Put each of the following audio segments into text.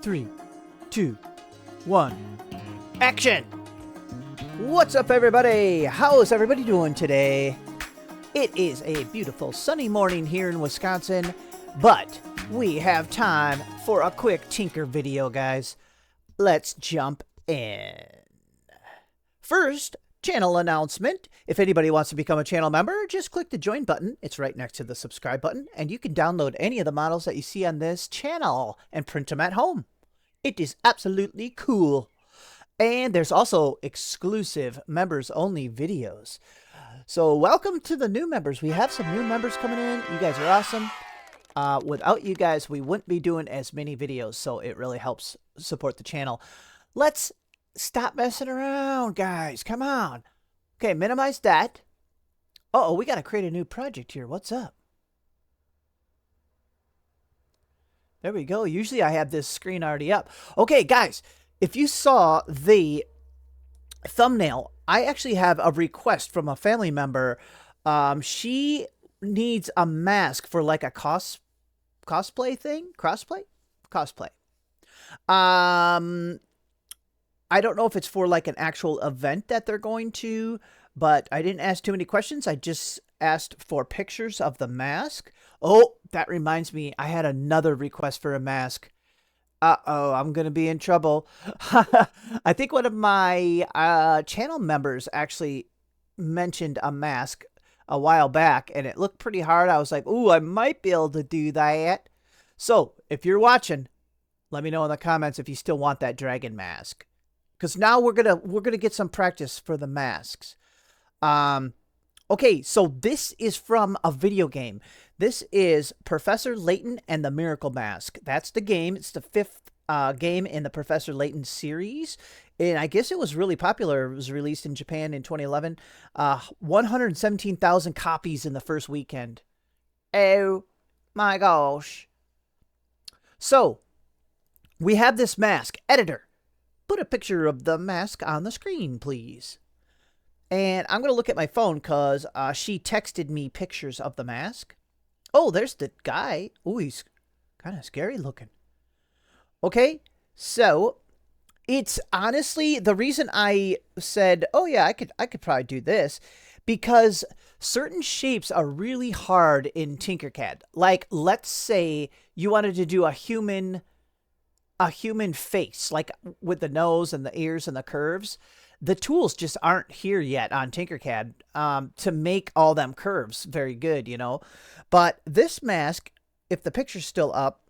3, 2, 1, action! What's up, everybody? How's everybody doing today? It is a beautiful sunny morning here in Wisconsin, but we have time for a quick Tinker video, guys. Let's jump in. First, channel announcement. If anybody wants to become a channel member, just click the join button. It's right next to the subscribe button, and you can download any of the models that you see on this channel and print them at home. It is absolutely cool. And there's also exclusive members-only videos. So welcome to the new members. We have some new members coming in. You guys are awesome. Without you guys, we wouldn't be doing as many videos, so it really helps support the channel. Let's stop messing around, guys. Come on. Okay, minimize that. Uh-oh, we got to create a new project here. What's up? There we go. Usually I have this screen already up. Okay, guys, if you saw the thumbnail, I actually have a request from a family member. She needs a mask for like a cosplay thing. Cosplay. I don't know if it's for like an actual event that they're going to, but I didn't ask too many questions. I just asked for pictures of the mask. Oh, that reminds me. I had another request for a mask. Uh-oh, I'm going to be in trouble. I think one of my channel members actually mentioned a mask a while back, and it looked pretty hard. I was like, ooh, I might be able to do that. So, if you're watching, let me know in the comments if you still want that dragon mask. Because now we're gonna get some practice for the masks. Okay, so this is from a video game. This is Professor Layton and the Miracle Mask. That's the game. It's the fifth game in the Professor Layton series. And I guess it was really popular. It was released in Japan in 2011. 117,000 copies in the first weekend. Oh my gosh. So, we have this mask. Editor, put a picture of the mask on the screen, please. And I'm going to look at my phone because she texted me pictures of the mask. Oh, there's the guy. Oh, he's kind of scary looking. Okay, so it's honestly the reason I said, oh yeah, I could probably do this, because certain shapes are really hard in Tinkercad. Like, let's say you wanted to do a human face, like with the nose and the ears and the curves. The tools just aren't here yet on Tinkercad to make all them curves very good, you know. But this mask, if the picture's still up,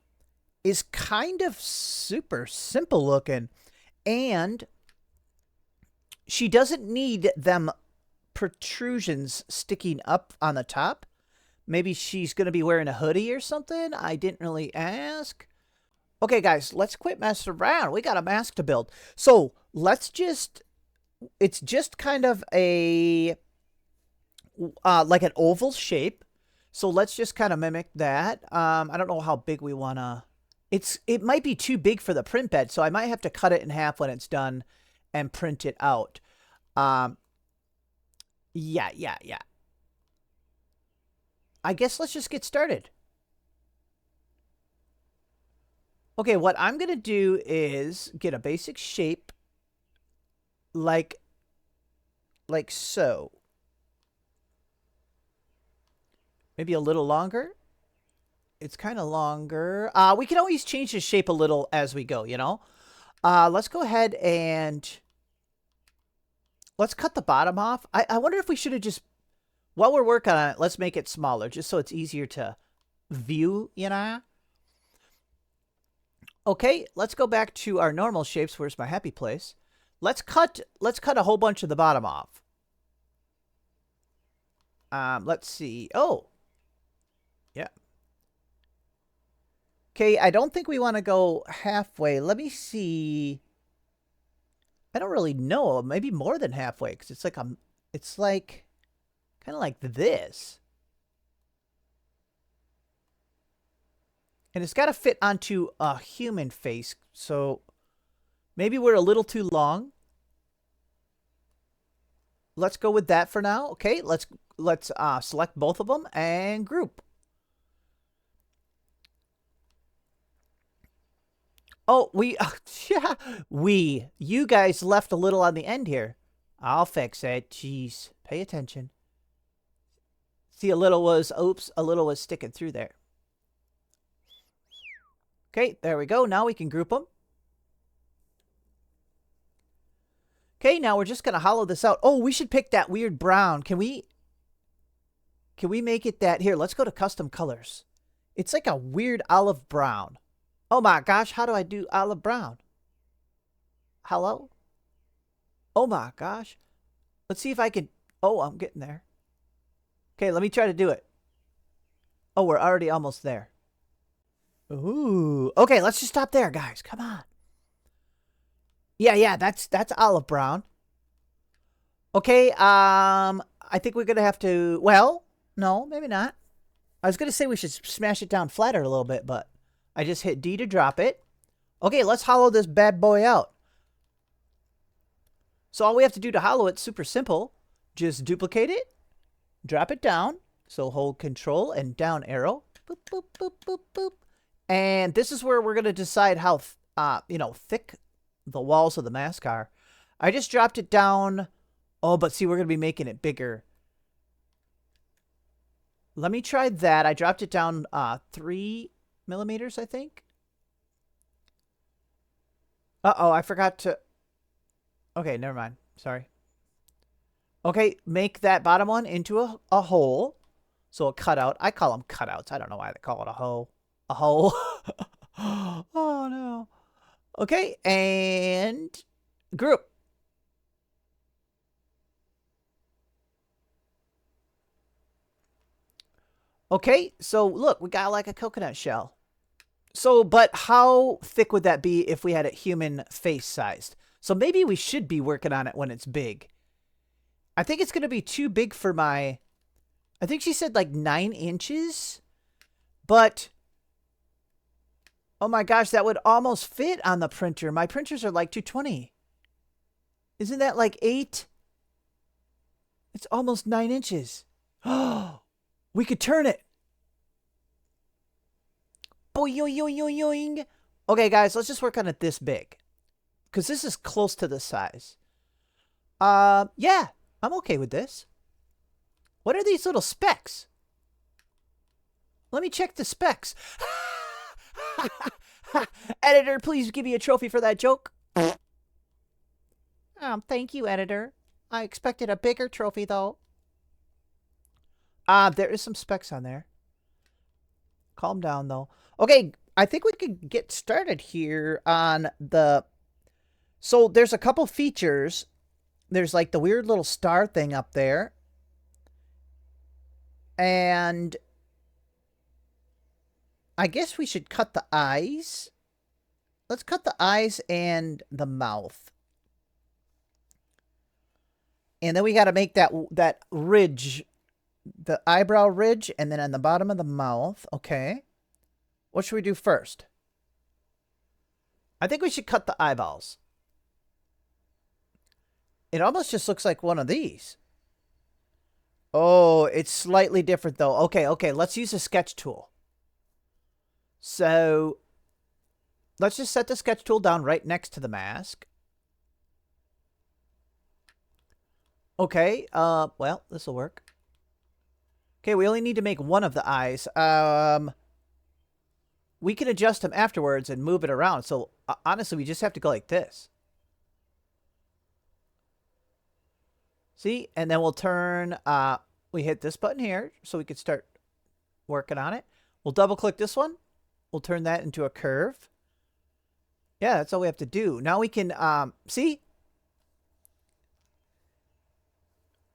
is kind of super simple looking. And she doesn't need them protrusions sticking up on the top. Maybe she's going to be wearing a hoodie or something. I didn't really ask. Okay, guys, let's quit messing around. We got a mask to build. So let's just... It's just kind of a, like an oval shape. So let's just kind of mimic that. I don't know how big we want to, it might be too big for the print bed. So I might have to cut it in half when it's done and print it out. Yeah. I guess let's just get started. Okay, what I'm going to do is get a basic shape. Like so. Maybe a little longer. It's kind of longer. We can always change the shape a little as we go, you know. Let's go ahead and let's cut the bottom off. I wonder if we should have just, while we're working on it, let's make it smaller just so it's easier to view, you know. Okay, let's go back to our normal shapes. Where's my happy place? Let's cut a whole bunch of the bottom off. Let's see. Oh. Yeah. Okay, I don't think we want to go halfway. Let me see. I don't really know. Maybe more than halfway, because it's like kind of like this. And it's got to fit onto a human face, so maybe we're a little too long. Let's go with that for now. Okay, let's select both of them and group. Oh, yeah, you guys left a little on the end here. I'll fix it. Jeez, pay attention. See, oops, a little was sticking through there. Okay, there we go. Now we can group them. Okay, now we're just going to hollow this out. Oh, we should pick that weird brown. Can we make it that? Here, let's go to custom colors. It's like a weird olive brown. Oh my gosh, how do I do olive brown? Hello? Oh my gosh. Let's see if I can... Oh, I'm getting there. Okay, let me try to do it. Oh, we're already almost there. Ooh. Okay, let's just stop there, guys. Come on. Yeah, that's olive brown. Okay, I think we're gonna have to... Well, no, maybe not. I was gonna say we should smash it down flatter a little bit, but I just hit D to drop it. Okay, let's hollow this bad boy out. So all we have to do to hollow it's super simple. Just duplicate it, drop it down. So hold Control and down arrow. Boop, boop, boop, boop, boop. And this is where we're gonna decide how thick the walls of the mask are. I just dropped it down. Oh, but see, we're going to be making it bigger. Let me try that. I dropped it down 3 millimeters, I think. Uh-oh, I forgot to... Okay, never mind. Sorry. Okay, make that bottom one into a hole. So a cutout. I call them cutouts. I don't know why they call it a hole. A hole. Oh, no. Okay, and group. Okay, so look, we got like a coconut shell. So, but how thick would that be if we had it human face sized? So maybe we should be working on it when it's big. I think it's going to be too big for my... I think she said like 9 inches. But... Oh my gosh, that would almost fit on the printer. My printers are like 220. Isn't that like 8? It's almost 9 inches. Oh, we could turn it. Boing. Okay, guys, let's just work on it this big. Because this is close to the size. Yeah, I'm okay with this. What are these little specks? Let me check the specs. Editor, please give me a trophy for that joke. Thank you, editor. I expected a bigger trophy, though. There is some specs on there. Calm down, though. Okay, I think we could get started here on the... So, there's a couple features. There's, like, the weird little star thing up there. And... I guess we should cut the eyes. Let's cut the eyes and the mouth. And then we got to make that ridge, the eyebrow ridge, and then on the bottom of the mouth. Okay. What should we do first? I think we should cut the eyeballs. It almost just looks like one of these. Oh, it's slightly different though. Okay. Let's use a sketch tool. So, let's just set the sketch tool down right next to the mask. Okay, well, this will work. Okay, we only need to make one of the eyes. We can adjust them afterwards and move it around. So, honestly, we just have to go like this. See? And then we'll turn, we hit this button here so we can start working on it. We'll double click this one. We'll turn that into a curve. Yeah, that's all we have to do. Now we can, see?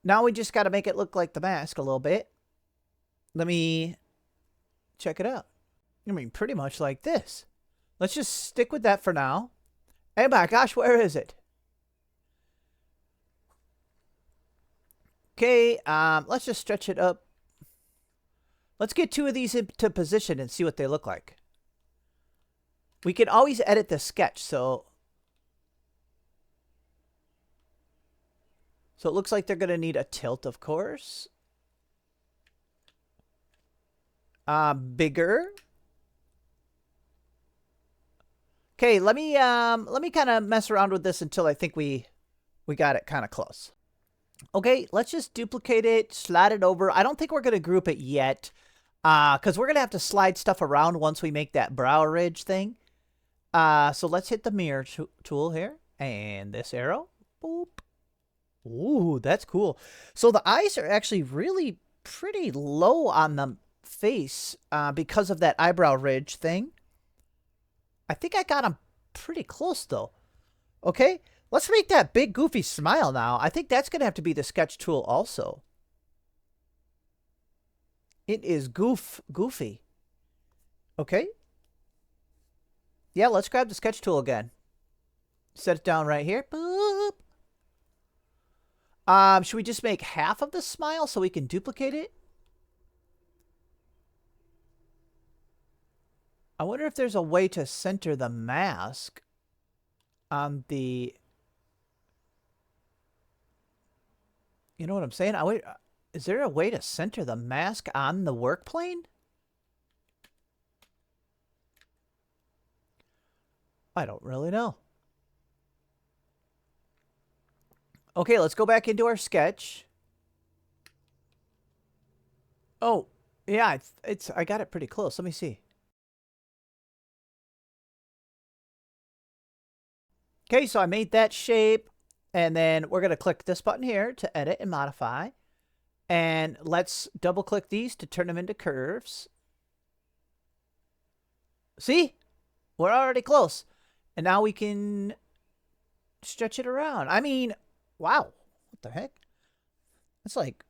Now we just got to make it look like the mask a little bit. Let me check it out. I mean, pretty much like this. Let's just stick with that for now. Hey, my gosh, where is it? Okay, let's just stretch it up. Let's get 2 of these into position and see what they look like. We can always edit the sketch, so it looks like they're going to need a tilt, of course. Bigger. Okay, let me kind of mess around with this until I think we got it kind of close. Okay, let's just duplicate it, slide it over. I don't think we're gonna group it yet, because we're gonna have to slide stuff around once we make that brow ridge thing. So let's hit the mirror tool here and this arrow. Boop. Ooh, that's cool. So the eyes are actually really pretty low on the face because of that eyebrow ridge thing. I think I got them pretty close though. Okay, let's make that big goofy smile now. I think that's going to have to be the sketch tool also. It is goofy. Okay. Yeah, let's grab the sketch tool again. Set it down right here. Boop. Should we just make half of the smile so we can duplicate it? I wonder if there's a way to center the mask on the... You know what I'm saying? Is there a way to center the mask on the work plane? I don't really know. Okay, let's go back into our sketch. Oh, yeah, I got it pretty close. Let me see. Okay, so I made that shape, and then we're going to click this button here to edit and modify. And let's double click these to turn them into curves. See? We're already close. And now we can stretch it around. I mean, wow. What the heck? It's like,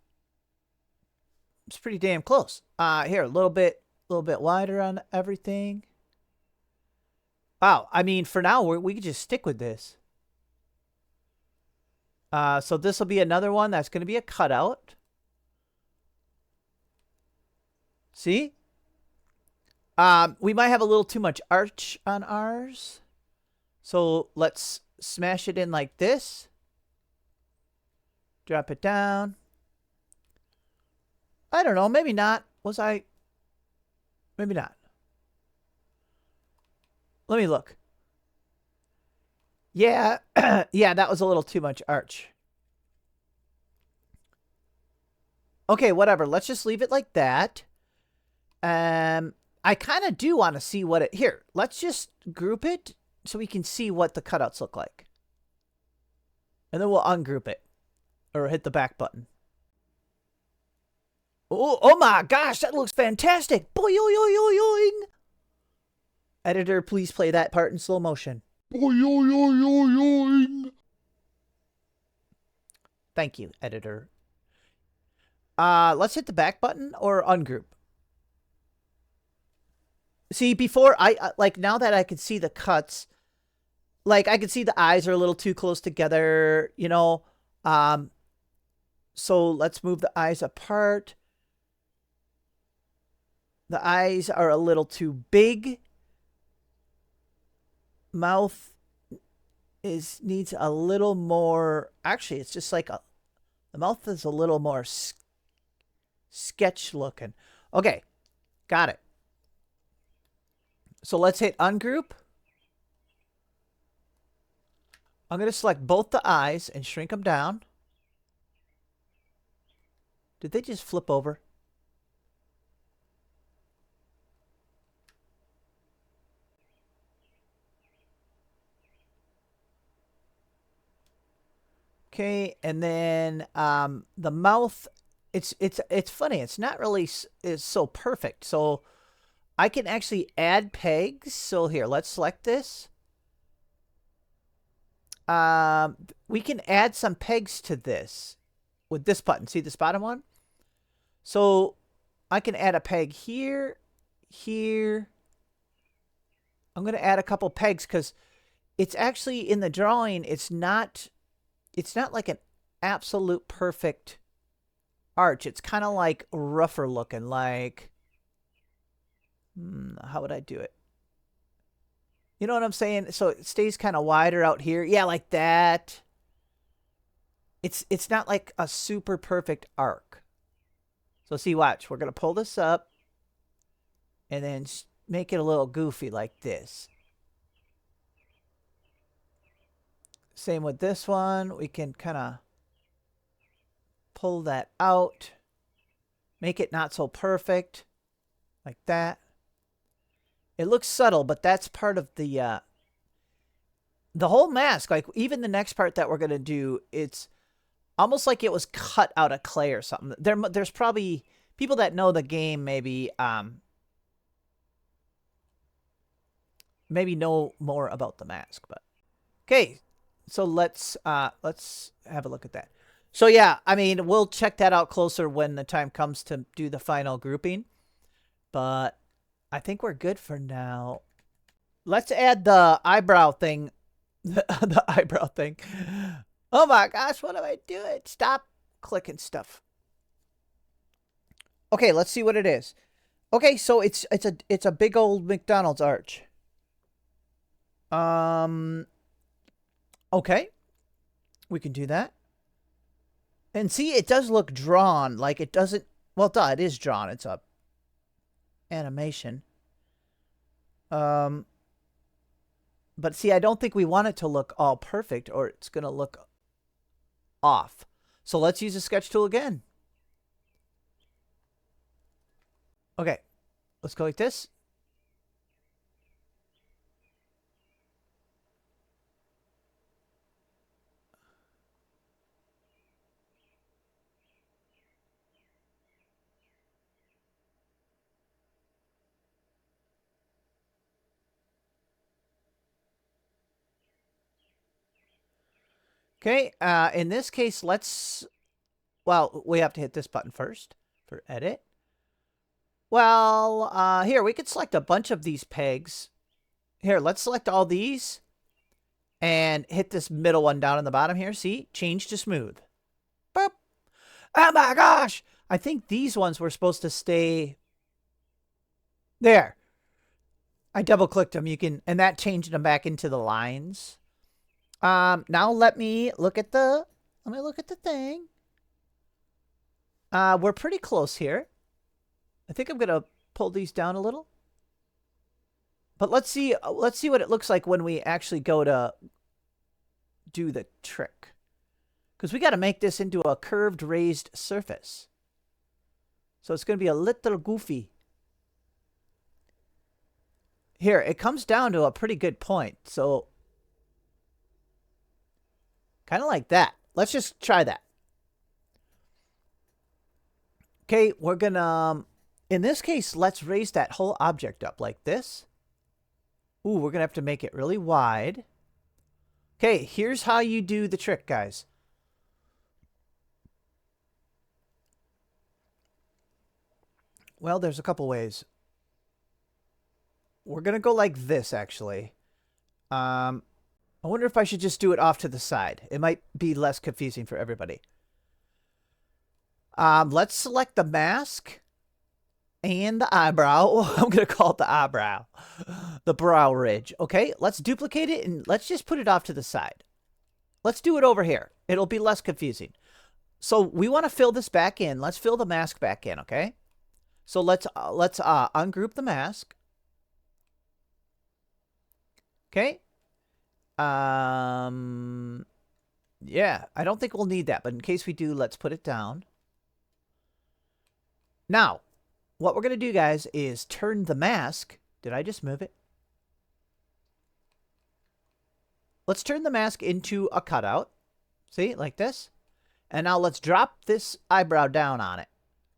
it's pretty damn close. Here, a little bit wider on everything. Wow, I mean, for now, we can just stick with this. So this will be another one that's going to be a cutout. See? We might have a little too much arch on ours. So let's smash it in like this. Drop it down. I don't know, maybe not. Maybe not. Let me look. Yeah, yeah, that was a little too much arch. Okay, whatever. Let's just leave it like that. I kind of do want to see what it... Here, let's just group it so we can see what the cutouts look like. And then we'll ungroup it. Or hit the back button. Oh my gosh, that looks fantastic! Boing! Editor, please play that part in slow motion. Thank you, editor. Let's hit the back button or ungroup. See, before like now that I can see the cuts, like I can see the eyes are a little too close together, you know. So let's move the eyes apart. The eyes are a little too big. Mouth needs a little more. Actually, it's just like the mouth is a little more sketch looking. Okay, got it. So let's hit ungroup. I'm going to select both the eyes and shrink them down. Did they just flip over? Okay, and then the mouth, it's funny. It's not really is so perfect. So I can actually add pegs. So here, let's select this. We can add some pegs to this with this button. See this bottom one? So I can add a peg here, here. I'm going to add a couple pegs because it's actually in the drawing. It's not like an absolute perfect arch. It's kind of like rougher looking, like, how would I do it? You know what I'm saying? So it stays kind of wider out here. Yeah, like that. It's not like a super perfect arc. So see, watch. We're going to pull this up and then make it a little goofy like this. Same with this one. We can kind of pull that out. Make it not so perfect. Like that. It looks subtle, but that's part of the whole mask. Like, even the next part that we're going to do, it's almost like it was cut out of clay or something. There's probably people that know the game maybe know more about the mask. But okay, so let's have a look at that. So yeah, I mean, we'll check that out closer when the time comes to do the final grouping. But I think we're good for now. Let's add the eyebrow thing. The eyebrow thing. Oh my gosh, what am I doing? Stop clicking stuff. Okay, let's see what it is. Okay, so it's a big old McDonald's arch. Okay. We can do that. And see, it does look drawn. Like, it doesn't... Well, duh, it is drawn. It's a animation. But see, I don't think we want it to look all perfect, or it's going to look off. So let's use the sketch tool again. Okay. Let's go like this. Okay, in this case, well, we have to hit this button first for edit. Well, here, we could select a bunch of these pegs. Here, let's select all these and hit this middle one down in the bottom here. See? Change to smooth. Boop. Oh my gosh! I think these ones were supposed to stay there. I double-clicked them. And that changed them back into the lines. Now let me look at the thing. We're pretty close here. I think I'm gonna pull these down a little. But let's see what it looks like when we actually go to do the trick. Because we got to make this into a curved raised surface. So it's gonna be a little goofy. Here, it comes down to a pretty good point. So kind of like that. Let's just try that. Okay, we're gonna, in this case, let's raise that whole object up like this. Ooh, we're gonna have to make it really wide. Okay, here's how you do the trick, guys. Well, there's a couple ways. We're gonna go like this, actually. I wonder if I should just do it off to the side. It might be less confusing for everybody. Let's select the mask and the eyebrow. I'm going to call it the eyebrow. The brow ridge. Okay, let's duplicate it and let's just put it off to the side. Let's do it over here. It'll be less confusing. So we want to fill this back in. Let's fill the mask back in, okay? So let's ungroup the mask. Okay. Yeah, I don't think we'll need that, but in case we do, let's put it down. Now, what we're going to do, guys, is turn the mask. Did I just move it? Let's turn the mask into a cutout. See, like this. And now let's drop this eyebrow down on it.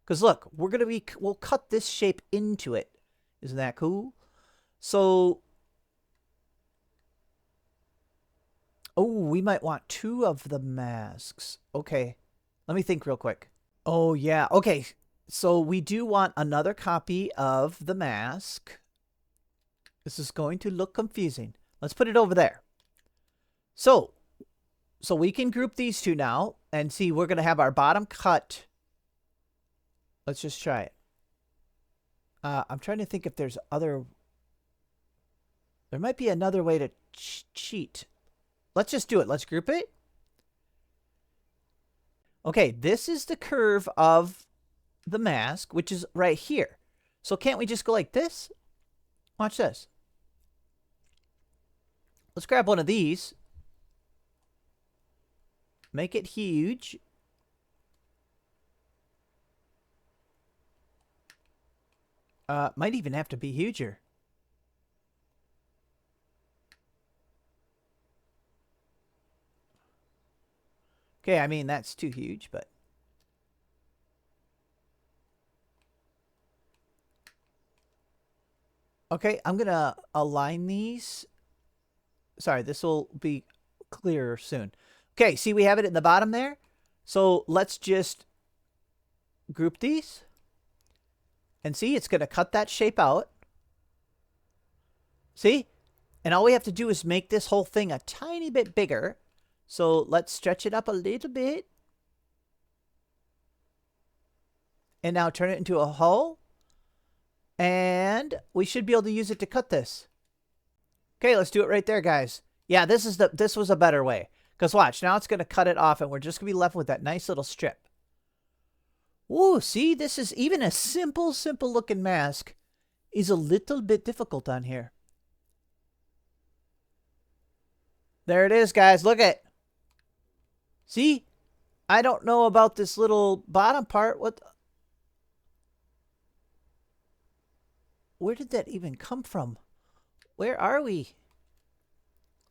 Because look, we'll cut this shape into it. Isn't that cool? So, oh, we might want two of the masks. Okay, let me think real quick. Oh, yeah. Okay, so we do want another copy of the mask. This is going to look confusing. Let's put it over there. So we can group these two now. And see, we're going to have our bottom cut. Let's just try it. I'm trying to think if there's other... There might be another way to cheat. Let's just do it. Let's group it. Okay, this is the curve of the mask, which is right here. So can't we just go like this? Watch this. Let's grab one of these. Make it huge. Might even have to be huger. Okay, I mean, that's too huge, but... Okay, I'm going to align these. Sorry, this will be clearer soon. Okay, see we have it in the bottom there? So let's just group these. And see, it's going to cut that shape out. See? And all we have to do is make this whole thing a tiny bit bigger. So let's stretch it up a little bit. And now turn it into a hole. And we should be able to use it to cut this. Okay, let's do it right there, guys. Yeah, this was a better way. Because watch, now it's going to cut it off and we're just going to be left with that nice little strip. Ooh, see, this is even a simple looking mask is a little bit difficult on here. There it is, guys. Look at. See? I don't know about this little bottom part. Where did that even come from? Where are we?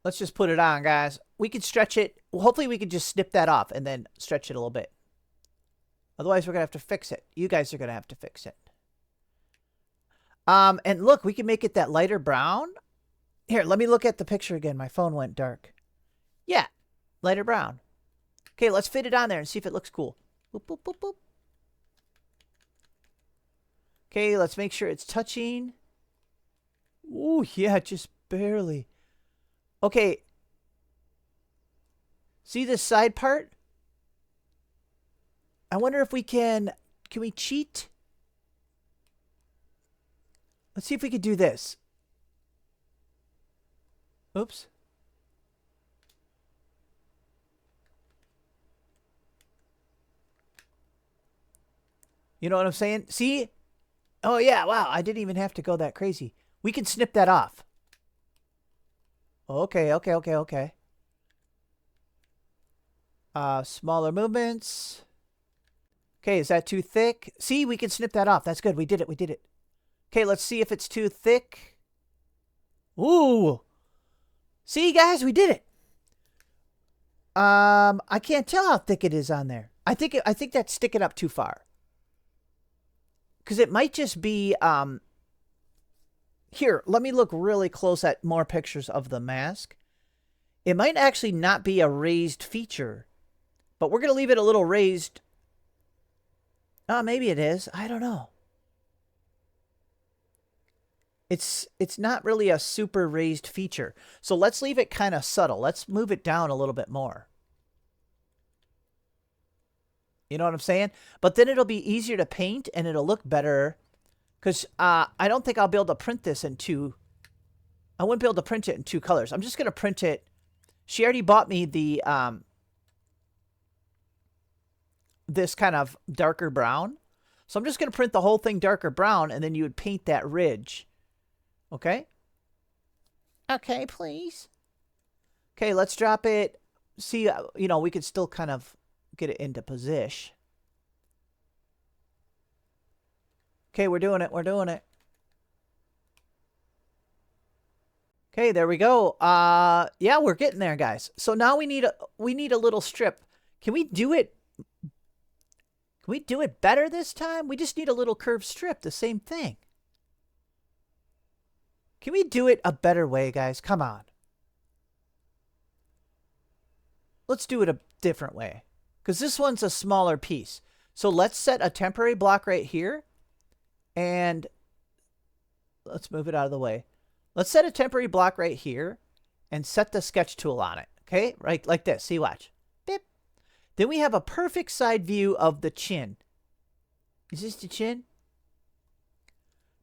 Let's just put it on, guys. We can stretch it. Hopefully we can just snip that off and then stretch it a little bit. Otherwise, we're going to have to fix it. You guys are going to have to fix it. And look, we can make it that lighter brown. Here, let me look at the picture again. My phone went dark. Yeah, lighter brown. Okay, let's fit it on there and see if it looks cool. Boop, boop, boop, boop. Okay, let's make sure it's touching. Ooh, yeah, just barely. Okay. See this side part? I wonder if we can we cheat? Let's see if we could do this. Oops. You know what I'm saying? See? Oh, yeah. Wow. I didn't even have to go that crazy. We can snip that off. Okay, okay, okay, okay. Smaller movements. Okay, is that too thick? See, we can snip that off. That's good. We did it. We did it. Okay, let's see if it's too thick. Ooh. See, guys, we did it. I can't tell how thick it is on there. I think that's sticking up too far. Because it might just be, here, let me look really close at more pictures of the mask. It might actually not be a raised feature, but we're going to leave it a little raised. Oh, maybe it is. I don't know. It's not really a super raised feature. So let's leave it kind of subtle. Let's move it down a little bit more. You know what I'm saying? But then it'll be easier to paint and it'll look better. Because I don't think I'll be able to print this in two. I wouldn't be able to print it in two colors. I'm just going to print it. She already bought me the this kind of darker brown. So I'm just going to print the whole thing darker brown, and then you would paint that ridge. Okay? Okay, please. Okay, let's drop it. See, you know, we could still kind of get it into position. Okay, we're doing it. We're doing it. Okay, there we go. Yeah, we're getting there, guys. So now we need a little strip. Can we do it? Can we do it better this time? We just need a little curved strip, the same thing. Can we do it a better way, guys? Come on. Let's do it a different way. Because this one's a smaller piece. So let's set a temporary block right here. And let's move it out of the way. Let's set a temporary block right here. And set the sketch tool on it. Okay? Right, like this. See, watch. Beep. Then we have a perfect side view of the chin. Is this the chin?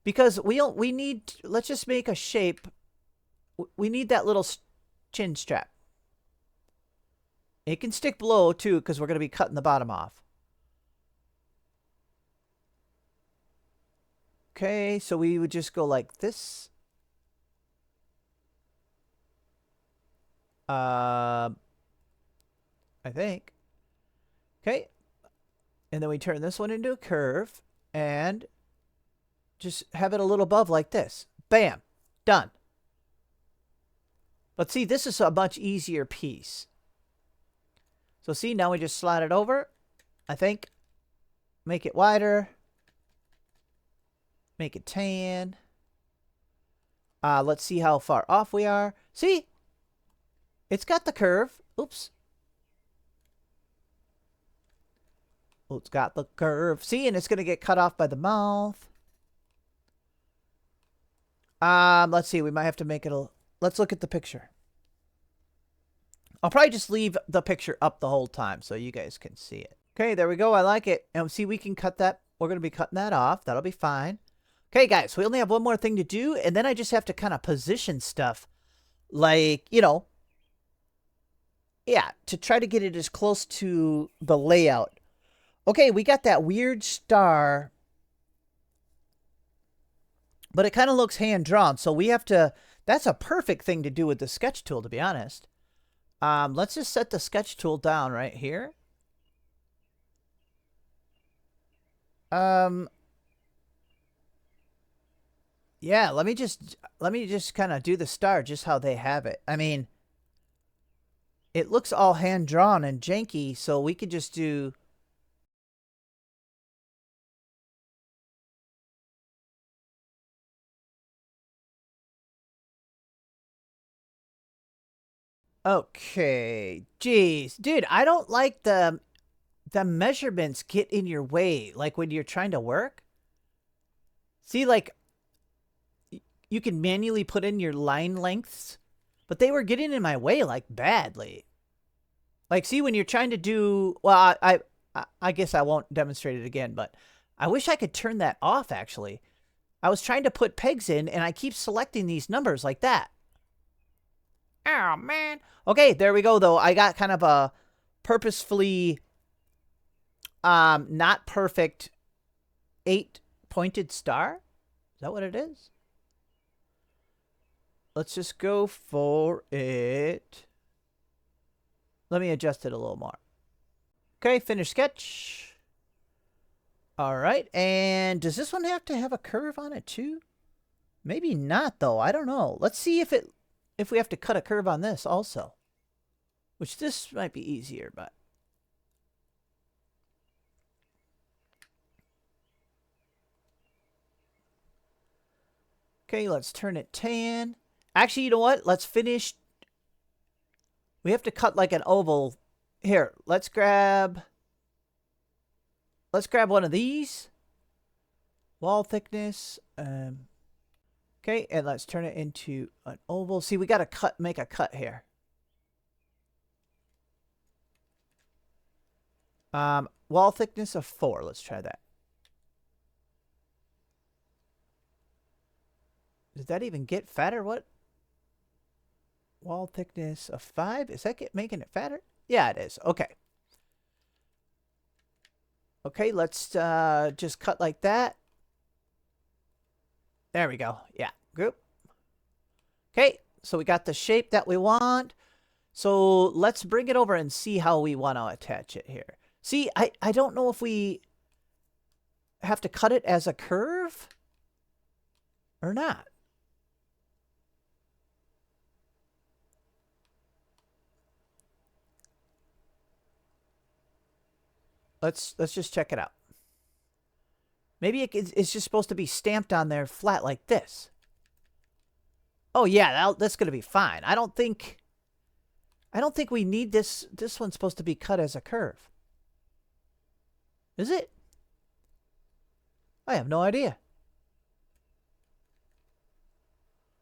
Because we need, let's just make a shape. We need that little chin strap. It can stick below too, because we're going to be cutting the bottom off. Okay, so we would just go like this. I think. Okay. And then we turn this one into a curve and just have it a little above like this. Bam. Done. But see, this is a much easier piece. So see, now we just slide it over. I think. Make it wider. Make it tan. Let's see how far off we are. See? It's got the curve. Oops. Oh, it's got the curve. See, and it's going to get cut off by the mouth. Let's see. We might have to make it a... Let's look at the picture. I'll probably just leave the picture up the whole time so you guys can see it. Okay, there we go. I like it. And see, we can cut that. We're going to be cutting that off. That'll be fine. Okay, guys, we only have one more thing to do, and then I just have to kind of position stuff. Like, you know, yeah, to try to get it as close to the layout. Okay, we got that weird star, but it kind of looks hand-drawn, so we have to... That's a perfect thing to do with the sketch tool, to be honest. Let's just set the sketch tool down right here. Yeah, let me just kind of do the star just how they have it. I mean, it looks all hand-drawn and janky, so we could just do... Okay, jeez. Dude, I don't like the measurements get in your way, like when you're trying to work. See, like... You can manually put in your line lengths, but they were getting in my way like badly. Like, see, when you're trying to do, well, I guess I won't demonstrate it again, but I wish I could turn that off, actually. I was trying to put pegs in, and I keep selecting these numbers like that. Oh, man. Okay, there we go, though. I got kind of a purposefully not perfect 8-pointed star. Is that what it is? Let's just go for it. Let me adjust it a little more. Okay, finish sketch. All right, and does this one have to have a curve on it too? Maybe not, though. I don't know. Let's see if we have to cut a curve on this also. Which this might be easier, but... Okay, let's turn it tan. Actually, you know what? Let's finish. We have to cut like an oval. Here, let's grab one of these. Wall thickness. Okay, and let's turn it into an oval. See, we got to make a cut here. Wall thickness of 4. Let's try that. Did that even get fatter? What? Wall thickness of 5. Is that making it fatter? Yeah, it is. Okay. Okay, let's just cut like that. There we go. Yeah, group. Okay, so we got the shape that we want. So let's bring it over and see how we want to attach it here. See, I don't know if we have to cut it as a curve or not. Let's just check it out. Maybe it's just supposed to be stamped on there flat like this. Oh yeah, that's gonna be fine. I don't think we need this. This one's supposed to be cut as a curve. Is it? I have no idea.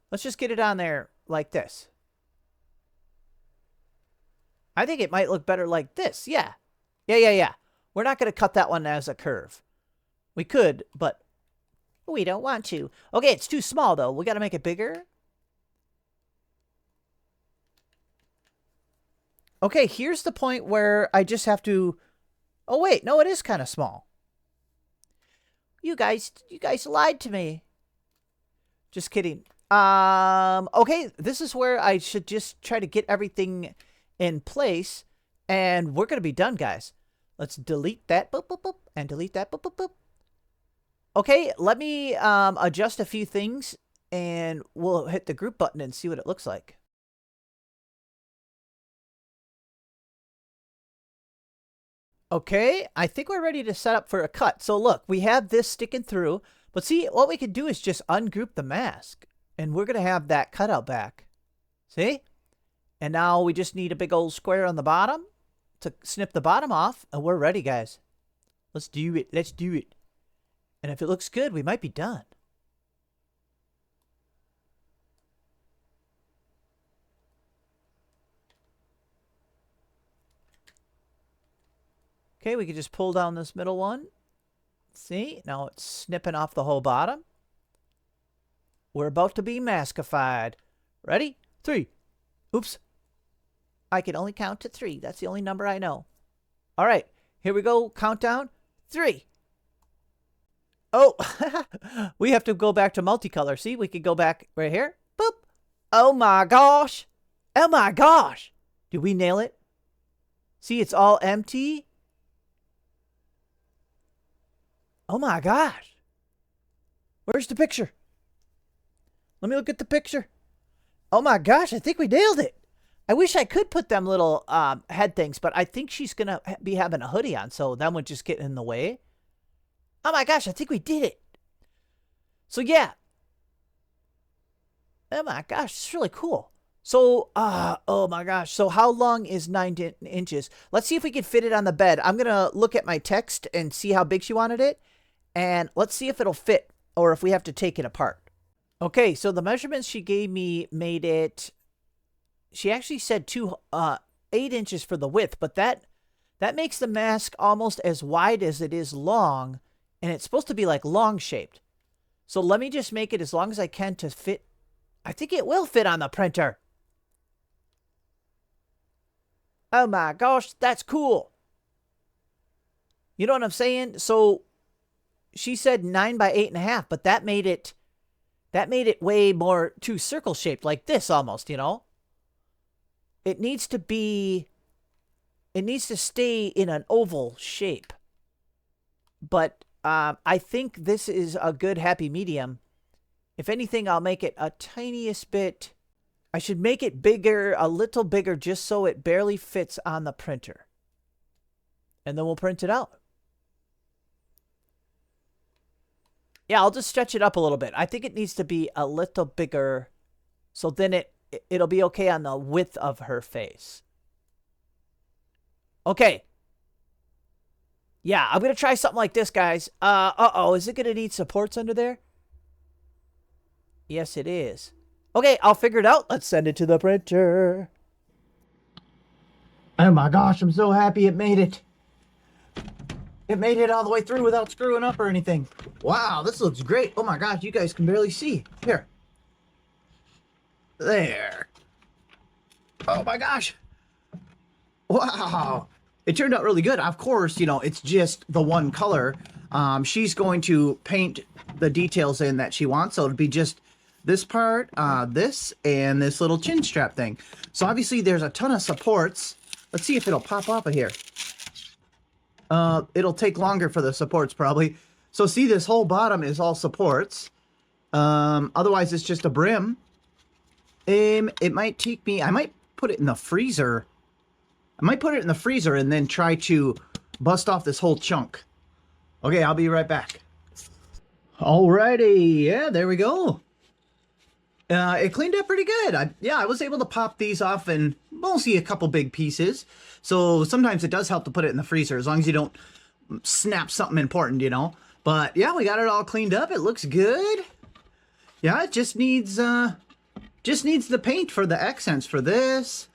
Let's just get it on there like this. I think it might look better like this. Yeah. Yeah. We're not going to cut that one as a curve. We could, but we don't want to. Okay, it's too small, though. We got to make it bigger. Okay, here's the point where I just have to... Oh, wait. No, it is kind of small. You guys lied to me. Just kidding. Okay, this is where I should just try to get everything in place, and we're going to be done, guys. Let's delete that. Boop, boop, boop. And delete that. Boop, boop, boop. Okay, let me adjust a few things. And we'll hit the group button and see what it looks like. Okay, I think we're ready to set up for a cut. So look, we have this sticking through. But see, what we could do is just ungroup the mask. And we're going to have that cutout back. See? And now we just need a big old square on the bottom to snip the bottom off. And we're ready, guys. Let's do it. Let's do it. And if it looks good, we might be done. Okay, we can just pull down this middle one. See? Now it's snipping off the whole bottom. We're about to be maskified. Ready? 3. Oops. I can only count to 3. That's the only number I know. All right. Here we go. Countdown. 3. Oh, we have to go back to multicolor. See? We could go back right here. Boop. Oh my gosh. Oh my gosh. Did we nail it? See, it's all empty. Oh my gosh. Where's the picture? Let me look at the picture. Oh my gosh, I think we nailed it. I wish I could put them little head things, but I think she's going to be having a hoodie on, so that would just get in the way. Oh my gosh, I think we did it. So yeah. Oh my gosh, it's really cool. So, oh my gosh. So how long is 9 inches? Let's see if we can fit it on the bed. I'm going to look at my text and see how big she wanted it. And let's see if it'll fit or if we have to take it apart. Okay, so the measurements she gave me made it, she actually said 8 inches for the width, but that makes the mask almost as wide as it is long, and it's supposed to be like long shaped. So let me just make it as long as I can to fit. I think it will fit on the printer. Oh my gosh, that's cool. You know what I'm saying? So she said 9 by 8.5, but that made it way more too circle shaped, like this almost, you know? It needs to stay in an oval shape. But I think this is a good happy medium. If anything, I'll make it a tiniest bit. I should make it bigger, a little bigger, just so it barely fits on the printer. And then we'll print it out. Yeah, I'll just stretch it up a little bit. I think it needs to be a little bigger, so then it'll be okay on the width of her face. Okay. Yeah, I'm going to try something like this, guys. Uh-oh, is it going to need supports under there? Yes, it is. Okay, I'll figure it out. Let's send it to the printer. Oh my gosh, I'm so happy it made it. It made it all the way through without screwing up or anything. Wow, this looks great. Oh my gosh, you guys can barely see. Here. There. Oh my gosh. Wow. It turned out really good. Of course, you know, it's just the one color. She's going to paint the details in that she wants. So it'll be just this part, this, and this little chin strap thing. So obviously there's a ton of supports. Let's see if it'll pop off of here. It'll take longer for the supports probably. So see, this whole bottom is all supports. Otherwise it's just a brim. It might take me, I might put it in the freezer. I might put it in the freezer and then try to bust off this whole chunk. Okay, I'll be right back. Alrighty, yeah, there we go. It cleaned up pretty good. I was able to pop these off in mostly a couple big pieces. So sometimes it does help to put it in the freezer as long as you don't snap something important, you know. But yeah, we got it all cleaned up. It looks good. Yeah, it just needs the paint for the accents for this,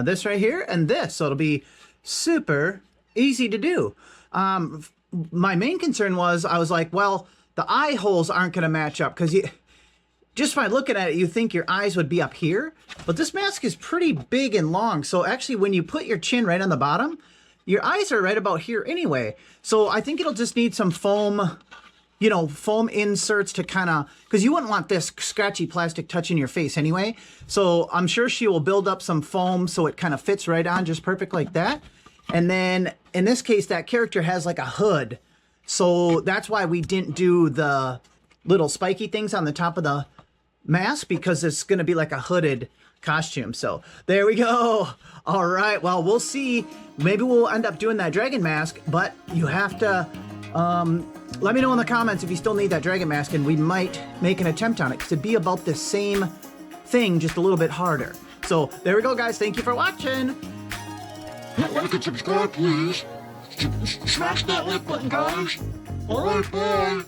this right here, and this. So it'll be super easy to do. My main concern was, I was like, well, the eye holes aren't going to match up because just by looking at it, you think your eyes would be up here, but this mask is pretty big and long. So actually, when you put your chin right on the bottom, your eyes are right about here anyway. So I think it'll just need some foam, you know, foam inserts to kind of, because you wouldn't want this scratchy plastic touching your face anyway. So I'm sure she will build up some foam so it kind of fits right on just perfect like that. And then in this case, that character has like a hood. So that's why we didn't do the little spiky things on the top of the mask, because it's going to be like a hooded costume. So there we go. All right. Well, we'll see. Maybe we'll end up doing that dragon mask, but you have to let me know in the comments if you still need that dragon mask, and we might make an attempt on it, because it'd be about the same thing, just a little bit harder. So there we go, guys. Thank you for watching. Hit like and subscribe, please. Smash that like button, guys. Alright, bye.